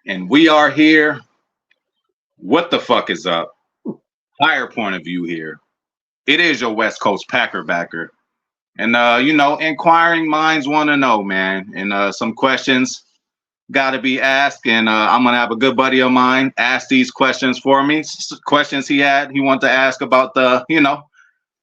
and we are here. What the fuck is up? Higher point of view here. It is your West Coast Packer backer. And inquiring minds want to know, man. And some questions got to be asked. And I'm gonna have a good buddy of mine ask these questions for me. Questions he wanted to ask about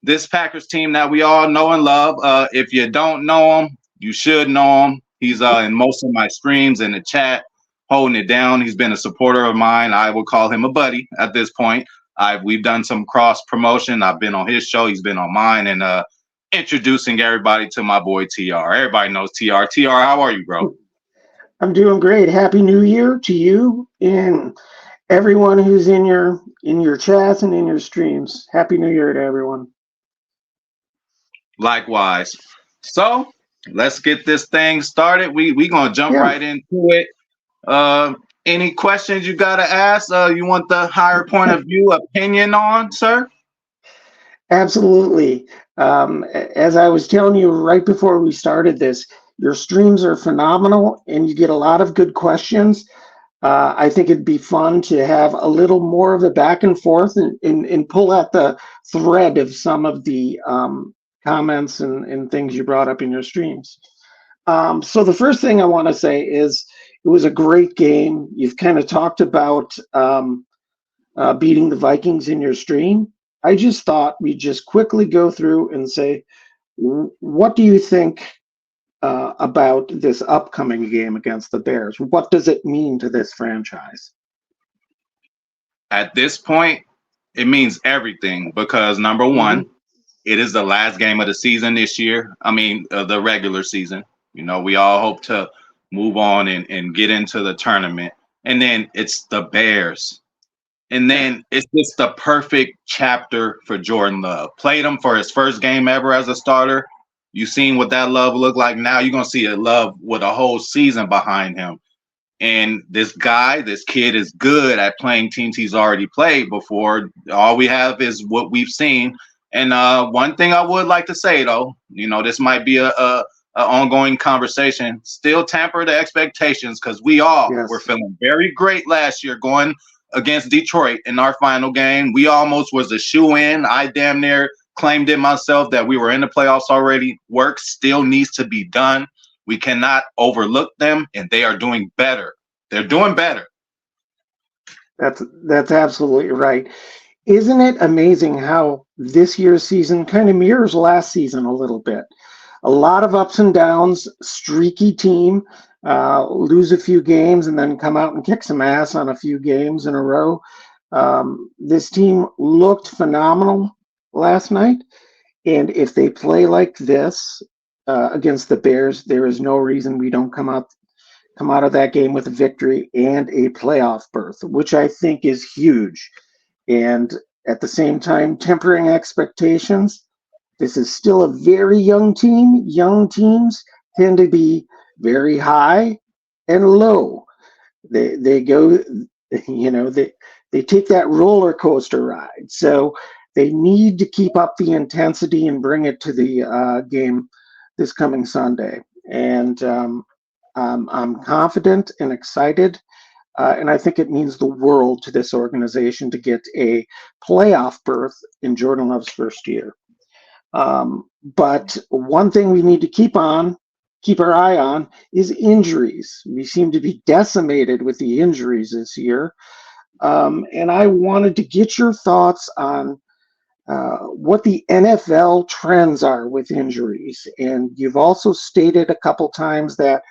this Packers team that we all know and love. If you don't know him, you should know him. He's in most of my streams in the chat, holding it down. He's been a supporter of mine. I would call him a buddy at this point. We've done some cross promotion. I've been on his show. He's been on mine, and introducing everybody to my boy TR. Everybody knows TR. TR, how are you, bro? I'm doing great. Happy New Year to you and everyone who's in your chats and in your streams. Happy New Year to everyone. Likewise. So let's get this thing started. We gonna jump right into it. Any questions you gotta ask? You want the higher point of view opinion on, sir? Absolutely. As I was telling you right before we started this, your streams are phenomenal and you get a lot of good questions. I think it'd be fun to have a little more of a back and forth and pull at the thread of some of the comments and things you brought up in your streams. So the first thing I want to say is it was a great game. You've kind of talked about beating the Vikings in your stream. I just thought we'd just quickly go through and say, what do you think about this upcoming game against the Bears? What does it mean to this franchise? At this point, it means everything because number one, it is the last game of the season this year. I mean, the regular season. We all hope to move on and get into the tournament. And then it's the Bears. And then it's just the perfect chapter for Jordan Love. Played him for his first game ever as a starter. You've seen what that love looked like. Now you're going to see a love with a whole season behind him. And this kid is good at playing teams he's already played before. All we have is what we've seen. And one thing I would like to say, though, this might be a ongoing conversation. Still temper the expectations because we all were feeling very great last year going against Detroit in our final game. We almost was a shoe-in. I damn near claimed it myself that we were in the playoffs already. Work still needs to be done. We cannot overlook them, and they are doing better. They're doing better. That's absolutely right. Isn't it amazing how this year's season kind of mirrors last season a little bit? A lot of ups and downs, streaky team, lose a few games and then come out and kick some ass on a few games in a row. This team looked phenomenal last night. And if they play like this against the Bears, there is no reason we don't come out of that game with a victory and a playoff berth, which I think is huge. And at the same time, tempering expectations. This is still a very young team. Young teams tend to be very high and low. They go, they take that roller coaster ride. So they need to keep up the intensity and bring it to the game this coming Sunday. And I'm confident and excited. And I think it means the world to this organization to get a playoff berth in Jordan Love's first year. But one thing we need to keep our eye on is injuries. We seem to be decimated with the injuries this year. And I wanted to get your thoughts on what the NFL trends are with injuries. And you've also stated a couple times that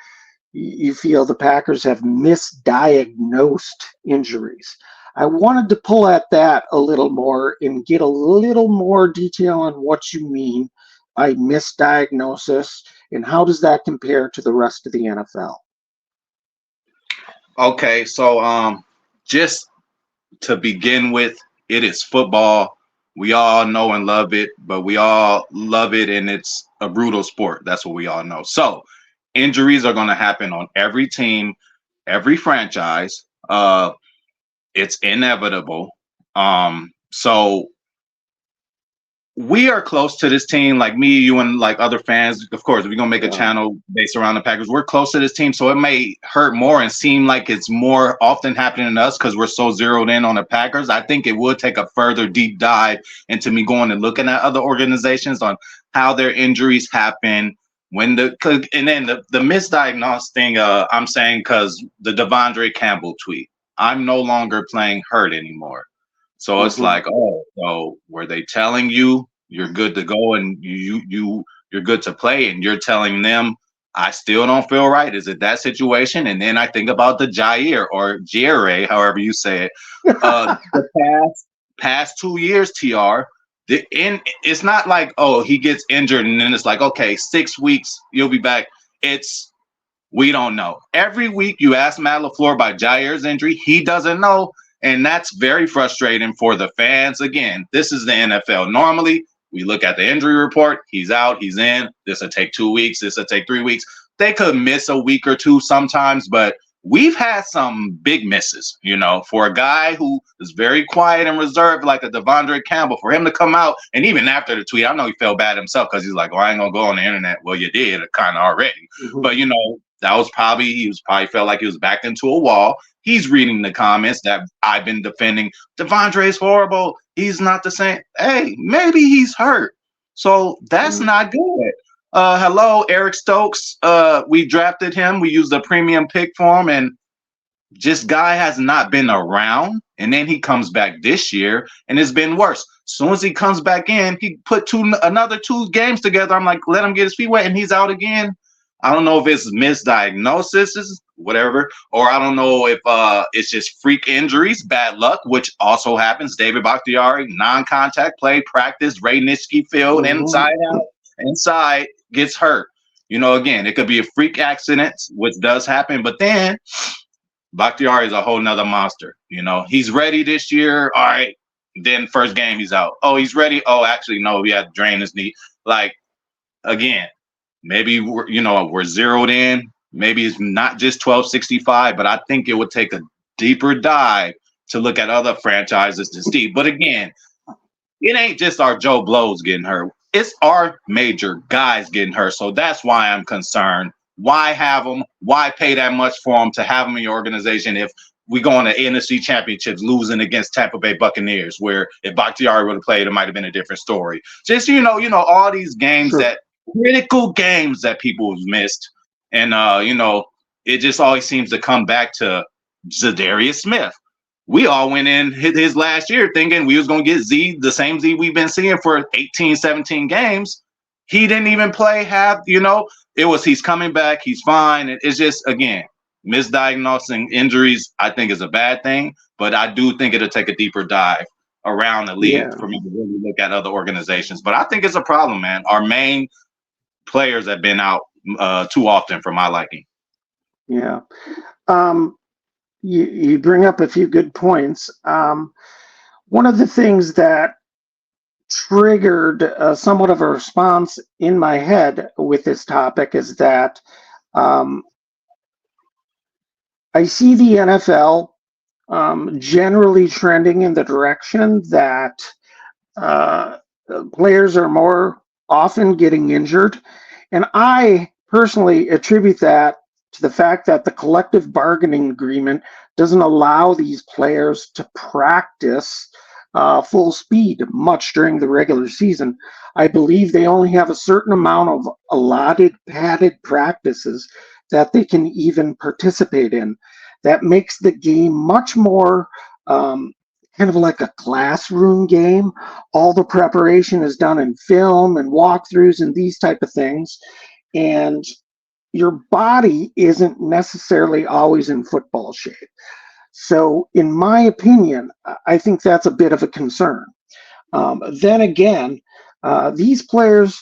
you feel the Packers have misdiagnosed injuries. I wanted to pull at that a little more and get a little more detail on what you mean by misdiagnosis and how does that compare to the rest of the NFL? Okay, so just to begin with, it is football. We all know and love it, but we all love it and it's a brutal sport. That's what we all know. So injuries are going to happen on every team, every franchise. It's inevitable. So we are close to this team, like me, you, and like other fans. Of course, if we're gonna make a Yeah. channel based around the Packers, we're close to this team, so it may hurt more and seem like it's more often happening to us because we're so zeroed in on the Packers. I think it would take a further deep dive into me going and looking at other organizations on how their injuries happen. And then the misdiagnosed thing, I'm saying because the Devondre Campbell tweet, I'm no longer playing hurt anymore. So it's Mhm. like, oh, so were they telling you you're good to go and you're good to play, and you're telling them I still don't feel right? Is it that situation? And then I think about the Jair or Jaire, however you say it. The past 2 years, TR. It's not like, oh, he gets injured and then it's like, okay, 6 weeks you'll be back. It's We don't know. Every week you ask Matt LaFleur about Jair's injury, he doesn't know. And that's very frustrating for the fans. Again, this is the NFL. Normally, we look at the injury report. He's out, he's in. This will take 2 weeks. This will take 3 weeks. They could miss a week or two sometimes, but we've had some big misses, for a guy who is very quiet and reserved, like a Devondre Campbell, for him to come out. And even after the tweet, I know he felt bad himself because he's like, well, I ain't going to go on the internet. Well, you did kind of already. Mhm. But, he was probably felt like he was backed into a wall. He's reading the comments that I've been defending. Devondre's horrible. He's not the same. Hey, maybe he's hurt. So that's Yeah. not good. Hello, Eric Stokes. We drafted him. We used a premium pick for him, and just guy has not been around. And then he comes back this year, and it's been worse. As soon as he comes back in, he put another 2 games together. I'm like, let him get his feet wet, and he's out again. I don't know if it's misdiagnosis, whatever, or I don't know if it's just freak injuries, bad luck, which also happens. David Bakhtiari, non-contact play, practice, Ray Nitschke field, Mhm. inside, gets hurt. Again, it could be a freak accident, which does happen, but then Bakhtiari is a whole nother monster. He's ready this year. All right. Then first game, he's out. Oh, he's ready. Oh, actually, no, he had to drain his knee. Like, again, maybe we're zeroed in. Maybe it's not just 1265, but I think it would take a deeper dive to look at other franchises to see. But again, it ain't just our Joe Blows getting hurt. It's our major guys getting hurt. So that's why I'm concerned. Why have them? Why pay that much for them to have them in your organization if we go on the NFC Championships losing against Tampa Bay Buccaneers, where if Bakhtiari would have played, it might have been a different story. Just all these games, Sure. that critical games that people have missed, and it just always seems to come back to Zadarius Smith. We all went in his last year thinking we was going to get the same Z we've been seeing for 18, 17 games. He didn't even play half, it was, he's coming back. He's fine. It's just, again, misdiagnosing injuries, I think, is a bad thing, but I do think it'll take a deeper dive around the league Yeah. for me to really look at other organizations. But I think it's a problem, man. Our main players have been out too often for my liking. Yeah. Um, you bring up a few good points. One of the things that triggered somewhat of a response in my head with this topic is that um, I see the NFL generally trending in the direction that uh, players are more often getting injured. And I personally attribute that to the fact that the collective bargaining agreement doesn't allow these players to practice full speed much during the regular season. I believe they only have a certain amount of allotted padded practices that they can even participate in. That makes the game much more kind of like a classroom game. All the preparation is done in film and walkthroughs and these type of things. And your body isn't necessarily always in football shape. So, in my opinion, I think that's a bit of a concern. Then again, these players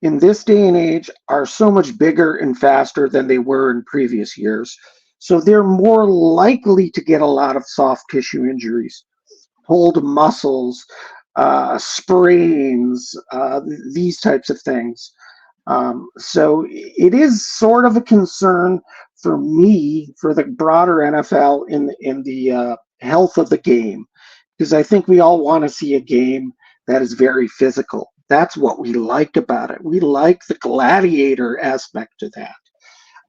in this day and age are so much bigger and faster than they were in previous years. So they're more likely to get a lot of soft tissue injuries, pulled muscles, sprains, these types of things. So it is sort of a concern for me for the broader NFL in the health of the game, because I think we all want to see a game that is very physical. That's what we liked about it. We like the gladiator aspect to that.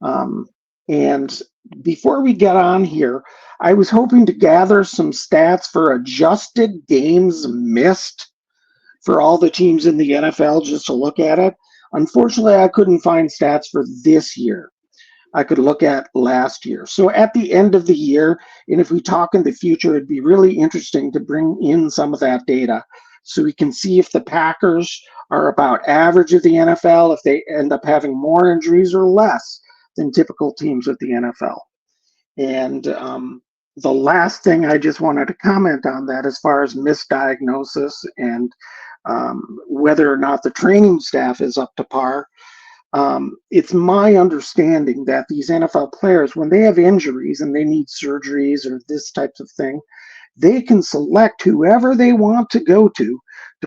Um, and before we get on here, I was hoping to gather some stats for adjusted games missed for all the teams in the NFL just to look at it. Unfortunately, I couldn't find stats for this year. I could look at last year. So at the end of the year, and if we talk in the future, it'd be really interesting to bring in some of that data so we can see if the Packers are about average of the NFL, if they end up having more injuries or less than typical teams with the NFL. And the last thing I just wanted to comment on that, as far as misdiagnosis and whether or not the training staff is up to par, it's my understanding that these NFL players, when they have injuries and they need surgeries or this types of thing, they can select whoever they want to go to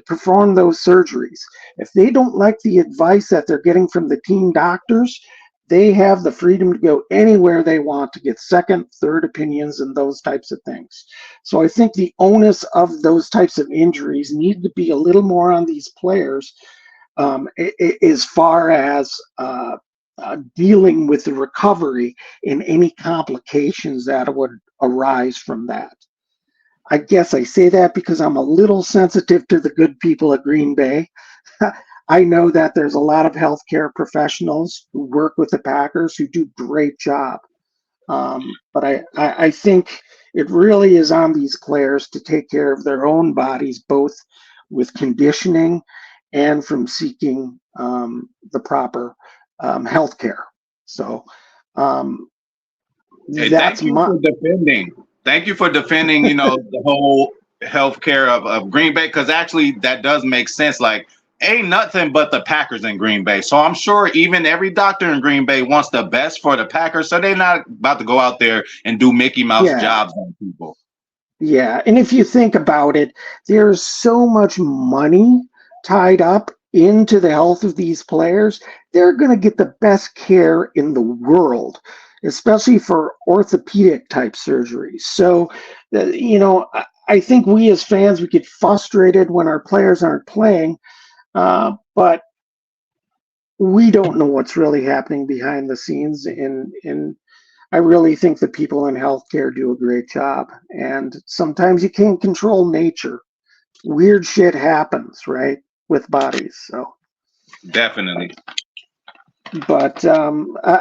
perform those surgeries. If they don't like the advice that they're getting from the team doctors, they have the freedom to go anywhere they want to get second, third opinions and those types of things. So I think the onus of those types of injuries need to be a little more on these players, as far as dealing with the recovery and any complications that would arise from that. I guess I say that because I'm a little sensitive to the good people at Green Bay. I know that there's a lot of healthcare professionals who work with the Packers who do great job. But I think it really is on these players to take care of their own bodies, both with conditioning and from seeking the proper health care. So Hey, that's my. thank you for defending, the whole healthcare of Green Bay, because actually that does make sense. Like, ain't nothing but the Packers in Green Bay. So I'm sure even every doctor in Green Bay wants the best for the Packers. So they're not about to go out there and do Mickey Mouse Yeah. jobs on people. Yeah, and if you think about it, there's so much money tied up into the health of these players. They're going to get the best care in the world, especially for orthopedic type surgeries. So, I think we as fans, we get frustrated when our players aren't playing, but we don't know what's really happening behind the scenes. And I really think the people in healthcare do a great job. And sometimes you can't control nature. Weird shit happens, right, with bodies. So, Definitely. but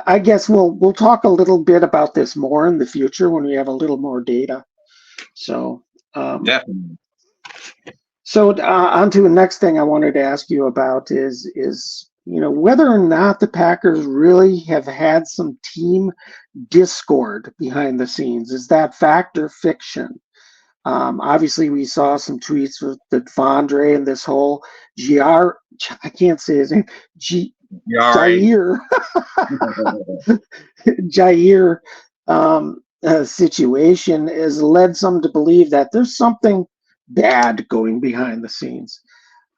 I guess we'll talk a little bit about this more in the future when we have a little more data. So, Definitely. On to the next thing I wanted to ask you about is whether or not the Packers really have had some team discord behind the scenes. Is that fact or fiction? Obviously, we saw some tweets with the Devondre and this whole I can't say his name, Yari. Jair, Jair situation has led some to believe that there's something bad going behind the scenes.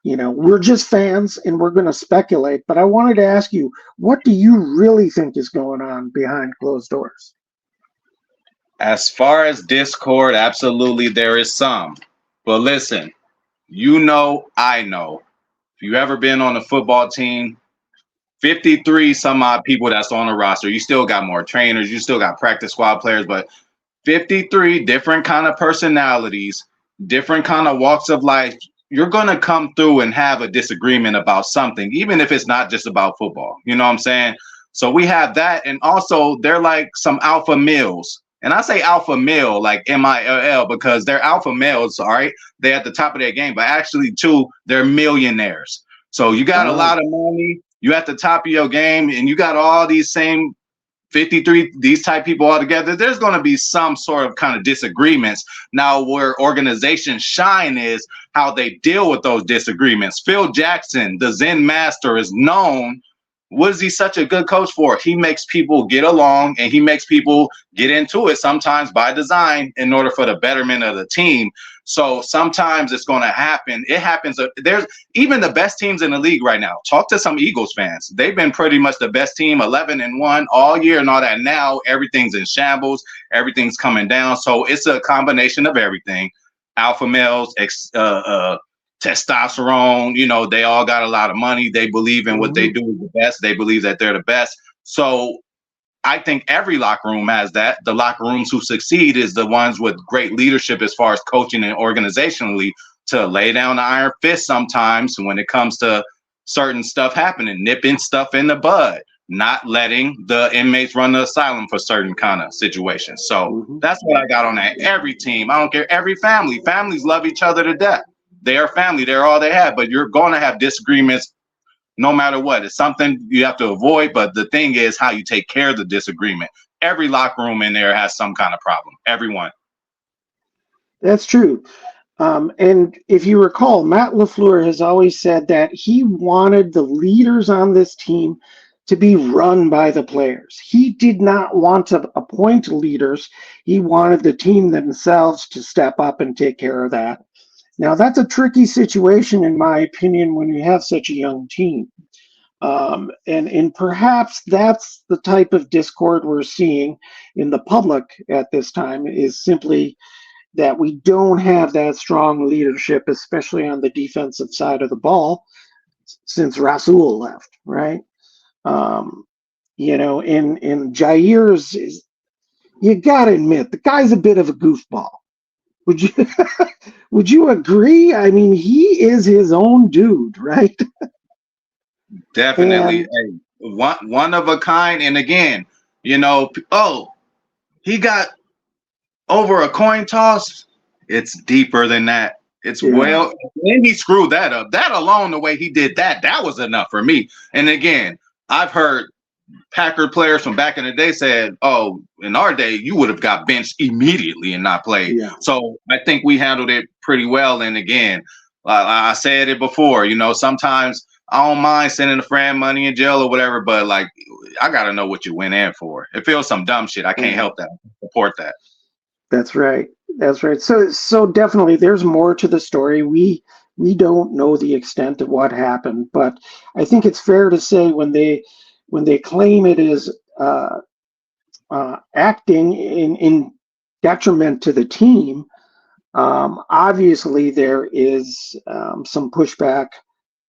We're just fans and we're going to speculate, but I wanted to ask you, what do you really think is going on behind closed doors? As far as discord, absolutely there is some. But listen, I know. If you ever been on a football team, 53 some odd people that's on the roster, you still got more trainers, you still got practice squad players, but 53 different kind of personalities, different kind of walks of life. You're going to come through and have a disagreement about something, even if it's not just about football. You know what I'm saying? So we have that. And also they're like some alpha males. And I say alpha male, like MILL, because they're alpha males, all right? They're at the top of their game, but actually, too, they're millionaires. So you got a lot of money, you at the top of your game, and you got all these same 53, these type people all together. There's going to be some sort of kind of disagreements. Now, where organizations shine is how they deal with those disagreements. Phil Jackson, the Zen master, is known. What is he such a good coach for? He makes people get along and he makes people get into it, sometimes by design, in order for the betterment of the team. So sometimes it's going to happen. It happens. There's even the best teams in the league right now. Talk to some Eagles fans. They've been pretty much the best team, 11-1 all year and all that. Now everything's in shambles. Everything's coming down. So it's a combination of everything. Alpha males, testosterone. They all got a lot of money. They believe in what they do is the best. They believe that they're the best. So I think every locker room has that. The locker rooms who succeed is the ones with great leadership as far as coaching and organizationally to lay down the iron fist sometimes when it comes to certain stuff happening, nipping stuff in the bud, not letting the inmates run the asylum for certain kind of situations. So that's what I got on that. Every team, I don't care, every family. Families love each other to death. They are family. They're all they have. But you're going to have disagreements no matter what. It's something you have to avoid. But the thing is how you take care of the disagreement. Every locker room in there has some kind of problem. Everyone. That's true. And if you recall, Matt LaFleur has always said that he wanted the leaders on this team to be run by the players. He did not want to appoint leaders. He wanted the team themselves to step up and take care of that. Now, that's a tricky situation, in my opinion, when you have such a young team. And perhaps that's the type of discord we're seeing in the public at this time, is simply that we don't have that strong leadership, especially on the defensive side of the ball, since Rasul left, right? In Jair's, you got to admit, the guy's a bit of a goofball. Would you would you agree? I mean, he is his own dude, right? Definitely. And one of a kind. And again, he got over a coin toss. It's deeper than that. It's well, and he screwed that up. That alone, the way he did that, that was enough for me. And again, I've heard Packer players from back in the day said, "Oh, in our day, you would have got benched immediately and not played." Yeah. So I think we handled it pretty well. And again, I said it before. Sometimes I don't mind sending a friend money in jail or whatever, but like, I got to know what you went in for. If it was some dumb shit, I can't help that. Support that. That's right. That's right. So definitely, there's more to the story. We don't know the extent of what happened, but I think it's fair to say when they claim it is acting in detriment to the team, obviously there is some pushback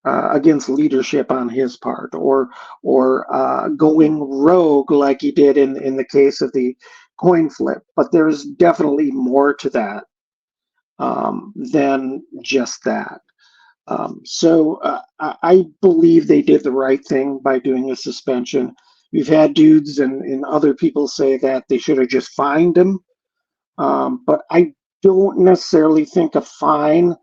against leadership on his part, or going rogue like he did in the case of the coin flip. But there's definitely more to that than just that. I believe they did the right thing by doing a suspension. You've had dudes and other people say that they should have just fined him, but I don't necessarily think a fine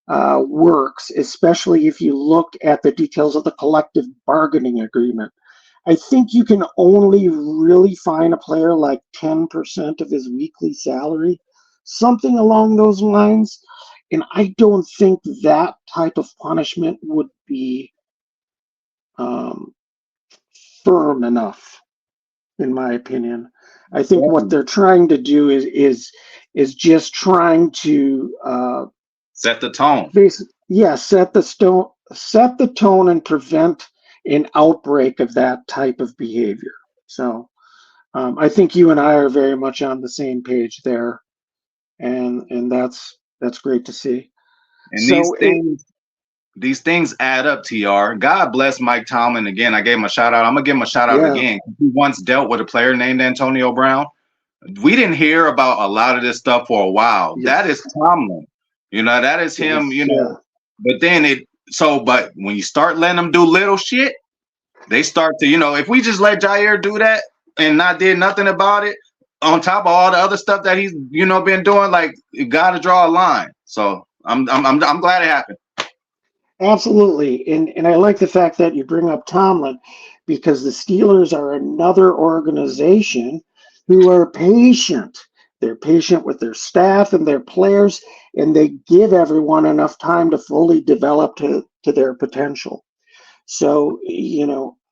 works, especially if you look at the details of the collective bargaining agreement. I think you can only really fine a player like 10% of his weekly salary, something along those lines. And I don't think that type of punishment would be firm enough, in my opinion. I think what they're trying to do is just trying to set the tone. Set the tone and prevent an outbreak of that type of behavior. So I think you and I are very much on the same page there, and that's great to see. And so these things add up, TR. God bless Mike Tomlin. Again, I gave him a shout out. I'm gonna give him a shout out again. He once dealt with a player named Antonio Brown. We didn't hear about a lot of this stuff for a while. Yes. That is Tomlin. That is him, But then but when you start letting them do little shit, they start to, if we just let Jair do that and not did nothing about it, on top of all the other stuff that he's, been doing, like, you gotta draw a line. So I'm glad it happened. Absolutely. And I like the fact that you bring up Tomlin, because the Steelers are another organization who are patient. They're patient with their staff and their players, and they give everyone enough time to fully develop to their potential. So,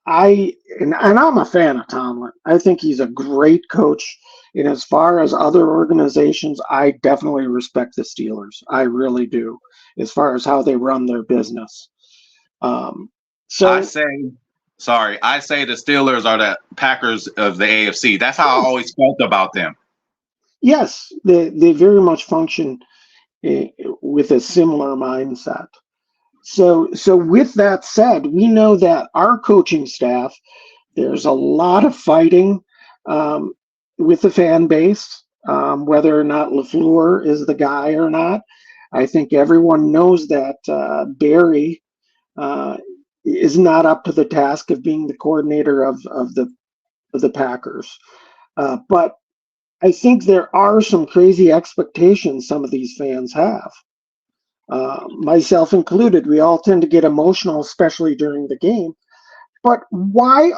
I'm a fan of Tomlin. I think he's a great coach. And as far as other organizations, I definitely respect the Steelers. I really do, as far as how they run their business. I say the Steelers are the Packers of the AFC. That's how I always felt about them. Yes, they very much function with a similar mindset. So with that said, we know that our coaching staff, there's a lot of fighting um, with the fan base, whether or not LaFleur is the guy or not. I think everyone knows that Barry uh, is not up to the task of being the coordinator of the Packers. But I think there are some crazy expectations some of these fans have, myself included. We all tend to get emotional, especially during the game. But why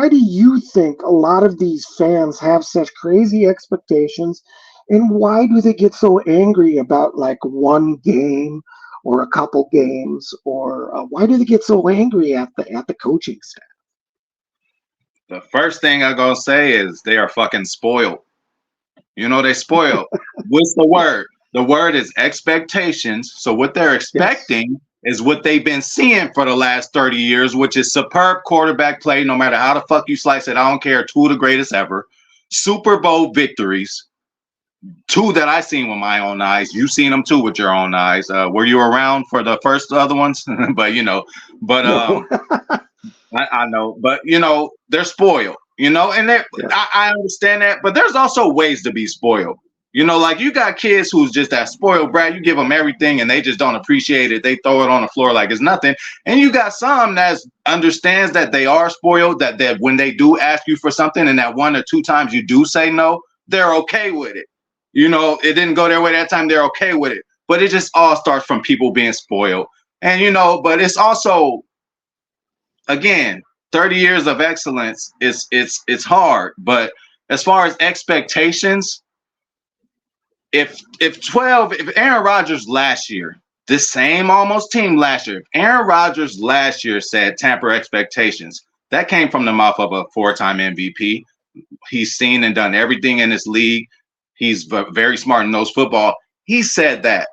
do you think a lot of these fans have such crazy expectations, and why do they get so angry about like one game or a couple games, or why do they get so angry at the coaching staff? The first thing I'm gonna say is they are fucking spoiled. You know, they spoiled. What's the word? The word is expectations. So what they're Yes. expecting is what they've been seeing for the last 30 years, which is superb quarterback play, no matter how the fuck you slice it. I don't care. Two of the greatest ever. Super Bowl victories. Two that I seen with my own eyes. You've seen them too with your own eyes. Were you around for the first other ones? But you know, but No. I know, but you know, they're spoiled, you know, and Yeah. I understand that, but there's also ways to be spoiled. You know, like you got kids who's just that spoiled brat. You give them everything and they just don't appreciate it. They throw it on the floor like it's nothing. And you got some that understands that they are spoiled, that when they do ask you for something and that one or two times you do say no, they're okay with it. You know, it didn't go their way that time. They're okay with it. But it just all starts from people being spoiled. And, you know, but it's also again, 30 years of excellence is it's hard, but as far as expectations, if Aaron Rodgers last year, this same almost team last year, if Aaron Rodgers last year said tamper expectations, that came from the mouth of a four-time MVP. He's seen and done everything in this league. He's very smart and knows football. He said that.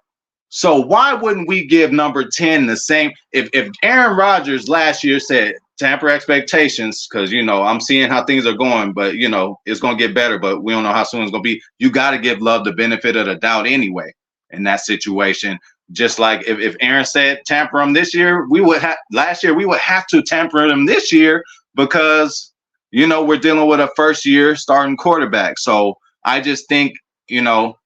So why wouldn't we give number 10 the same? If Aaron Rodgers last year said tamper expectations, because you know I'm seeing how things are going, but you know it's gonna get better, but we don't know how soon it's gonna be. You got to give Love the benefit of the doubt anyway in that situation. Just like if Aaron said tamper him this year, we would have last year we would have to tamper him this year because you know we're dealing with a first year starting quarterback. So I just think you know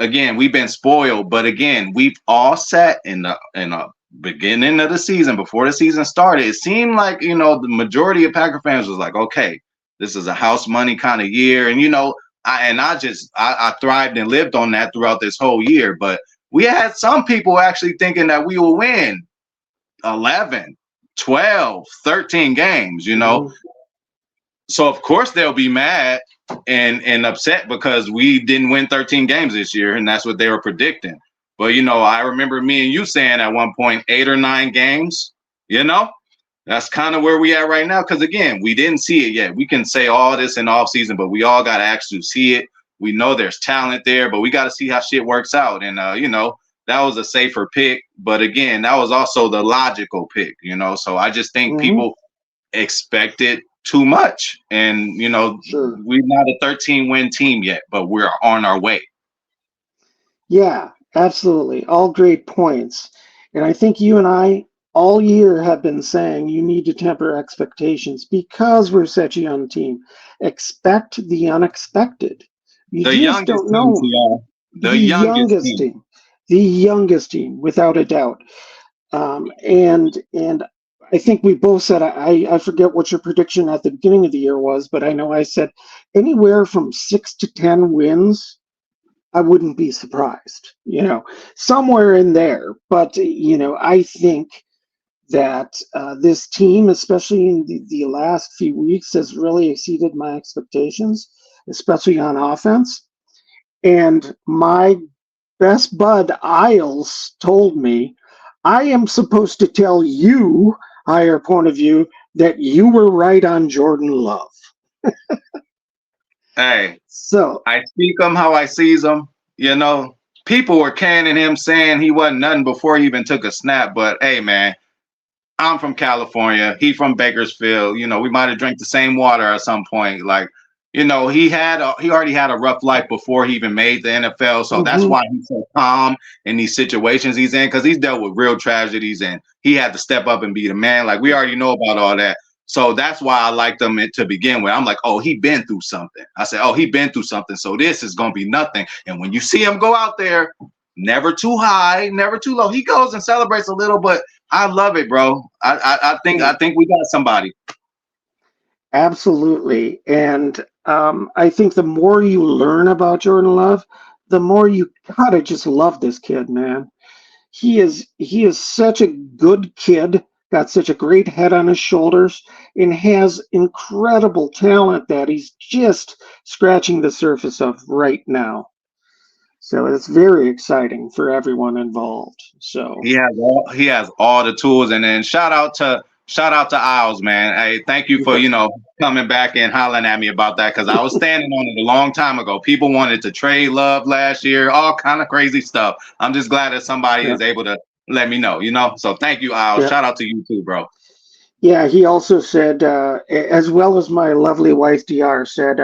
again, we've been spoiled, but again, we've all sat in the beginning of the season before the season started. It seemed like you know the majority of Packer fans was like, okay, this is a house money kind of year, and you know, I thrived and lived on that throughout this whole year. But we had some people actually thinking that we will win 11, 12, 13 games, you know, Mhm. so of course they'll be mad and upset because we didn't win 13 games this year, and that's what they were predicting. But you know, I remember me and you saying at one point 8 or 9 games. You know, that's kind of where we at right now. Because again, we didn't see it yet. We can say all this in off season, but we all got to actually see it. We know there's talent there, but we got to see how shit works out. And you know, that was a safer pick, but again, that was also the logical pick. You know, so I just think Mhm. people expected too much. And, you know, Sure. we're not a 13 win team yet, but we're on our way. Yeah, absolutely. All great points. And I think you and I all year have been saying you need to temper expectations because we're such a young team. Expect the unexpected. You The just youngest don't team to know. y'all. The The youngest youngest team. team, the youngest team, without a doubt. And I think we both said I forget what your prediction at the beginning of the year was, but I know I said anywhere from 6 to 10 wins. I wouldn't be surprised, somewhere in there. But, I think that this team, especially in the last few weeks, has really exceeded my expectations, especially on offense. And my best bud, Isles, told me I am supposed to tell you, higher point of view, that you were right on Jordan Love. Hey, So, I speak him how I sees him. You know, people were canning him saying he wasn't nothing before he even took a snap. But hey, man, I'm from California. He from Bakersfield. You know, we might have drank the same water at some point. Like, he already had a rough life before he even made the NFL, so that's Hmm. why he's so calm in these situations he's in, because he's dealt with real tragedies and he had to step up and be the man. Like, we already know about all that, so that's why I liked him to begin with. I'm like, oh, he been through something. I said, oh, he been through something, so this is gonna be nothing. And when you see him go out there, never too high, never too low. He goes and celebrates a little, but I love it, bro. I think we got somebody. Absolutely. And I think the more you learn about Jordan Love, the more you gotta just love this kid, man. He is such a good kid, got such a great head on his shoulders, and has incredible talent that he's just scratching the surface of right now. So it's very exciting for everyone involved. So He has all the tools, and then shout out to Isles, man. Hey, thank you for yeah, coming back and hollering at me about that, because I was standing on it a long time ago. People wanted to trade Love last year, all kind of crazy stuff. I'm just glad that somebody yeah, is able to let me know. So thank you, Isles. yeah. Shout out to you too, bro. Yeah, he also said, as well as my lovely wife Dr. said,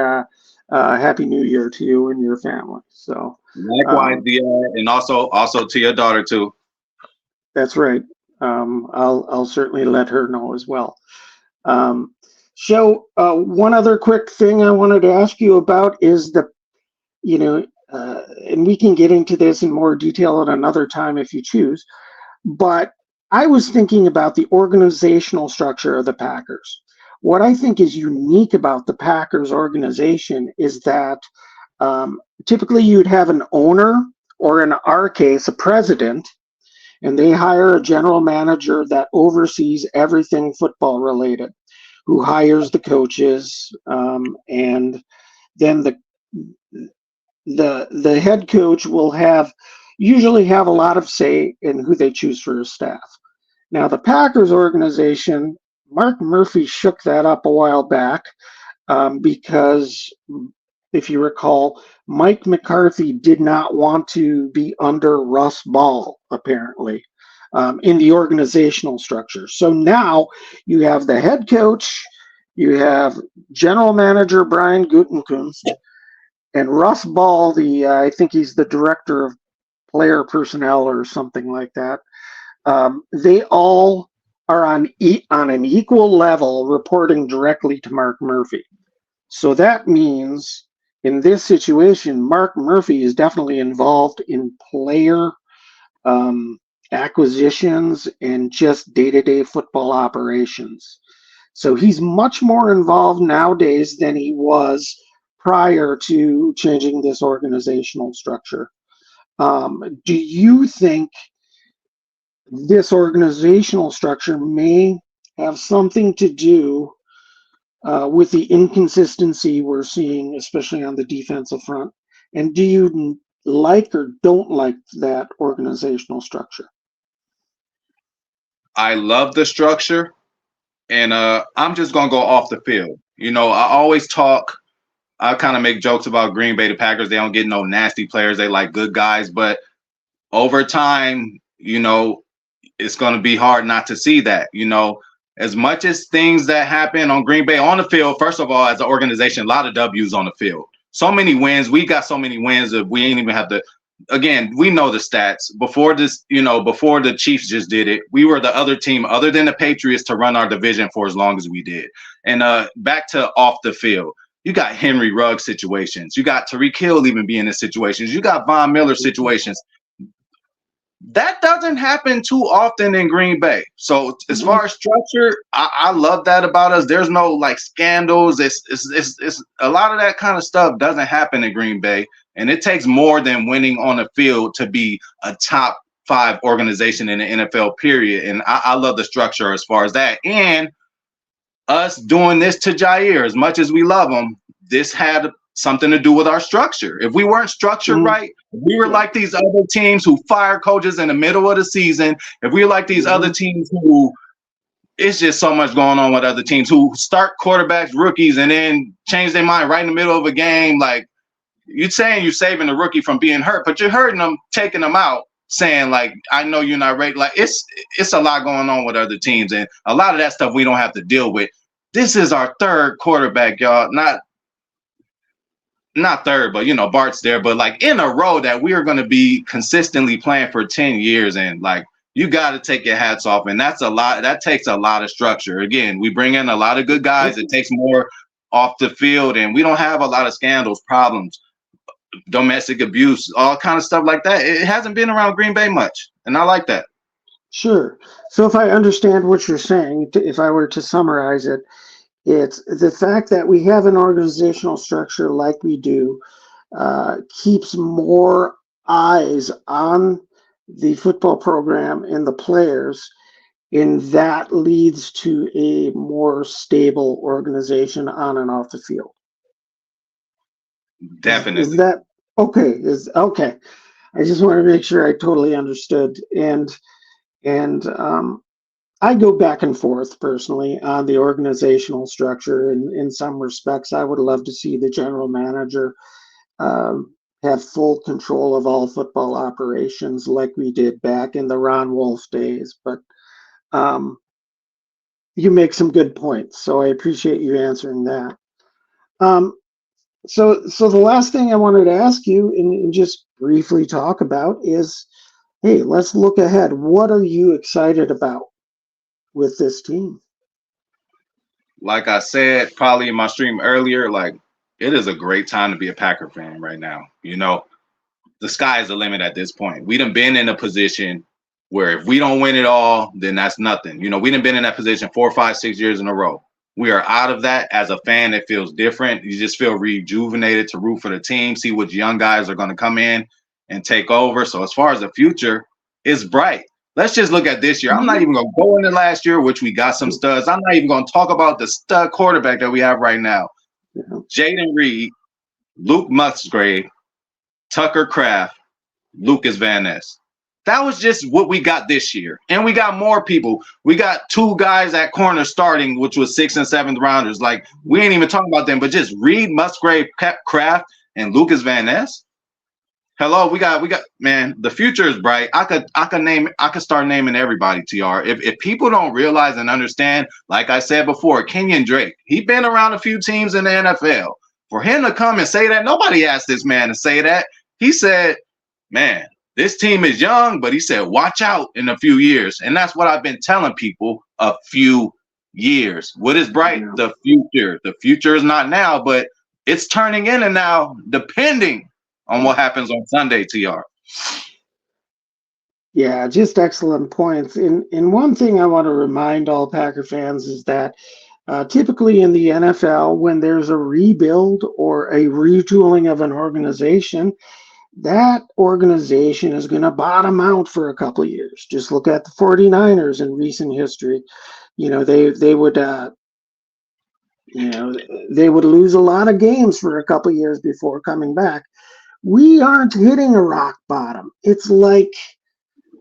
"Happy New Year to you and your family." So Likewise, um, DR, and also to your daughter too. that's right. I'll certainly let her know as well. Um, one other quick thing I wanted to ask you about is and we can get into this in more detail at another time if you choose. But I was thinking about the organizational structure of the Packers. What I think is unique about the Packers organization is that typically you'd have an owner, or in our case, a president, and they hire a general manager that oversees everything football related, who hires the coaches, and then the head coach will usually have a lot of say in who they choose for his staff. Now, the Packers organization, Mark Murphy shook that up a while back, because, if you recall, Mike McCarthy did not want to be under Russ Ball, apparently, in the organizational structure. So now you have the head coach, you have general manager Brian Gutekunst, and Russ Ball, I think he's the director of player personnel or something like that. They all are on an equal level, reporting directly to Mark Murphy. So that means in this situation, Mark Murphy is definitely involved in player um, acquisitions and just day-to-day football operations. So he's much more involved nowadays than he was prior to changing this organizational structure. Do you think this organizational structure may have something to do with the inconsistency we're seeing, especially on the defensive front? And do you like or don't like that organizational structure? I love the structure, and I'm just gonna go off the field. I always talk. I kind of make jokes about Green Bay, the Packers. They don't get no nasty players. They like good guys, but over time, it's going to be hard not to see that. As much as things that happen on Green Bay on the field, first of all, as an organization, a lot of W's on the field. So many wins. We got so many wins that we ain't even have to. Again, we know the stats. Before this, before the Chiefs just did it, we were the other team other than the Patriots to run our division for as long as we did. And back to off the field. You got Henry Ruggs situations. You got Tyreek Hill even being in situations. You got Von Miller situations. That doesn't happen too often in Green Bay. So as Mhm. far as structure, I love that about us. There's no like scandals. It's a lot of that kind of stuff doesn't happen in Green Bay, and it takes more than winning on the field to be a top 5 organization in the NFL. Period. And I love the structure as far as that, and us doing this to Jair, as much as we love him, this had something to do with our structure. If we weren't structured Mhm. right, if we were Yeah. like these other teams who fire coaches in the middle of the season, if we were like these other Mhm. teams who it's just so much going on with other teams who start quarterbacks, rookies, and then change their mind right in the middle of a game. Like, you're saying you're saving the rookie from being hurt, but you're hurting them, taking them out, saying like, I know you're not ready. Like, it's a lot going on with other teams, and a lot of that stuff we don't have to deal with. This is our third quarterback, y'all. Not not third, but Bart's there, but like in a row that we are going to be consistently playing for 10 years. And like, you got to take your hats off. And that's a lot. That takes a lot of structure. Again, we bring in a lot of good guys. It takes more off the field, and we don't have a lot of scandals, problems, domestic abuse, all kind of stuff like that. It hasn't been around Green Bay much. And I like that. Sure. So if I understand what you're saying, if I were to summarize it, it's the fact that we have an organizational structure like we do keeps more eyes on the football program and the players, and that leads to a more stable organization on and off the field. Is Definitely. that okay? Is okay. I just want to make sure I totally understood. And I go back and forth personally on the organizational structure. In some respects, I would love to see the general manager have full control of all football operations like we did back in the Ron Wolf days. But um, you make some good points, so I appreciate you answering that. Um, so the last thing I wanted to ask you and just briefly talk about is, hey, let's look ahead. What are you excited about with this team? Like I said, probably in my stream earlier, like it is a great time to be a Packer fan right now. The sky is the limit at this point. We done been in a position where if we don't win it all, then that's nothing. We done been in that position 4, 5, 6 years in a row. We are out of that. As a fan, it feels different. You just feel rejuvenated to root for the team, see which young guys are going to come in and take over. So as far as the future, it's bright. Let's just look at this year. I'm not even going to go into last year, which we got some studs. I'm not even going to talk about the stud quarterback that we have right now. Jaden Reed, Luke Musgrave, Tucker Kraft, Lucas Van Ness. That was just what we got this year. And we got more people. We got 2 guys at corner starting, which was 6th and 7th rounders. Like, we ain't even talking about them, but just Reed, Musgrave, Kraft, and Lucas Van Ness. Hello, we got man, the future is bright. I could start naming everybody, TR. If people don't realize and understand, like I said before, Kenyon Drake, he's been around a few teams in the NFL. For him to come and say that, nobody asked this man to say that. He said, man, this team is young, but he said, watch out in a few years. And that's what I've been telling people, a few years. What is bright? Yeah. The future. The future is not now, but it's turning into now, depending on what happens on Sunday, TR. Yeah, just excellent points. And one thing I want to remind all Packer fans is that typically in the NFL, when there's a rebuild or a retooling of an organization, that organization is going to bottom out for a couple of years. Just look at the 49ers in recent history. They would lose a lot of games for a couple of years before coming back. We aren't hitting a rock bottom. It's like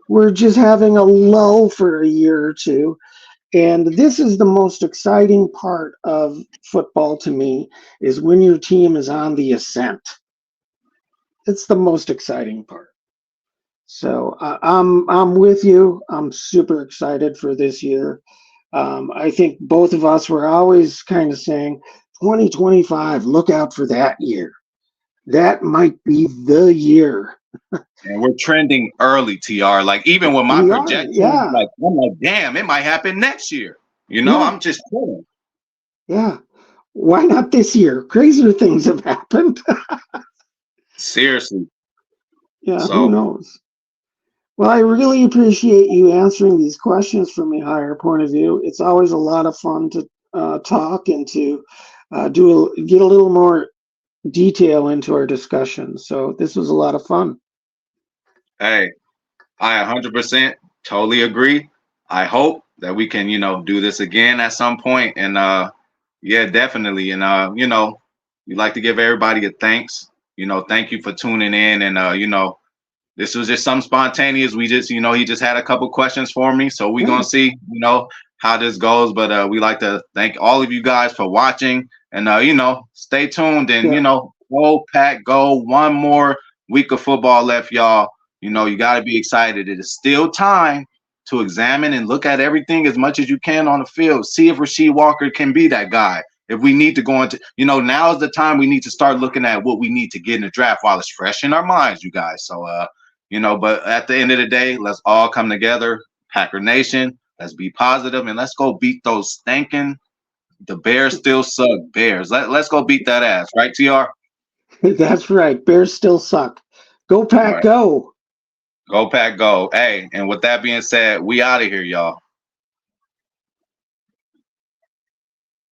we're just having a lull for a year or two. And this is the most exciting part of football to me, is when your team is on the ascent. It's the most exciting part. So I'm with you. I'm super excited for this year. I think both of us were always kind of saying 2025, look out for that year. That might be the year. And we're trending early, TR. Like, even with my projections, yeah. I'm like, damn, it might happen next year. I'm just kidding. Yeah. Why not this year? Crazier things have happened. Seriously. Yeah, who knows? Well, I really appreciate you answering these questions from a higher point of view. It's always a lot of fun to talk and to get a little more detail into our discussion. So this was a lot of fun. Hey, I 100% totally agree. I hope that we can, do this again at some point. And yeah, definitely. And we'd like to give everybody a thanks. Thank you for tuning in. And this was just some spontaneous. We just, he just had a couple questions for me. So we're gonna see, how this goes. But we like to thank all of you guys for watching. And stay tuned and go Pack, go. One more week of football left, y'all. You got to be excited. It is still time to examine and look at everything as much as you can on the field. See if Rasheed Walker can be that guy. If we need to go into, now is the time we need to start looking at what we need to get in the draft while it's fresh in our minds, you guys. So, but at the end of the day, let's all come together, Packer Nation. Let's be positive and let's go beat those stinking. The Bears still suck. Bears. Let's go beat that ass, right, TR? That's right. Bears still suck. Go All Pack, right. go. Go Pack, go. Hey, and with that being said, we out of here, y'all.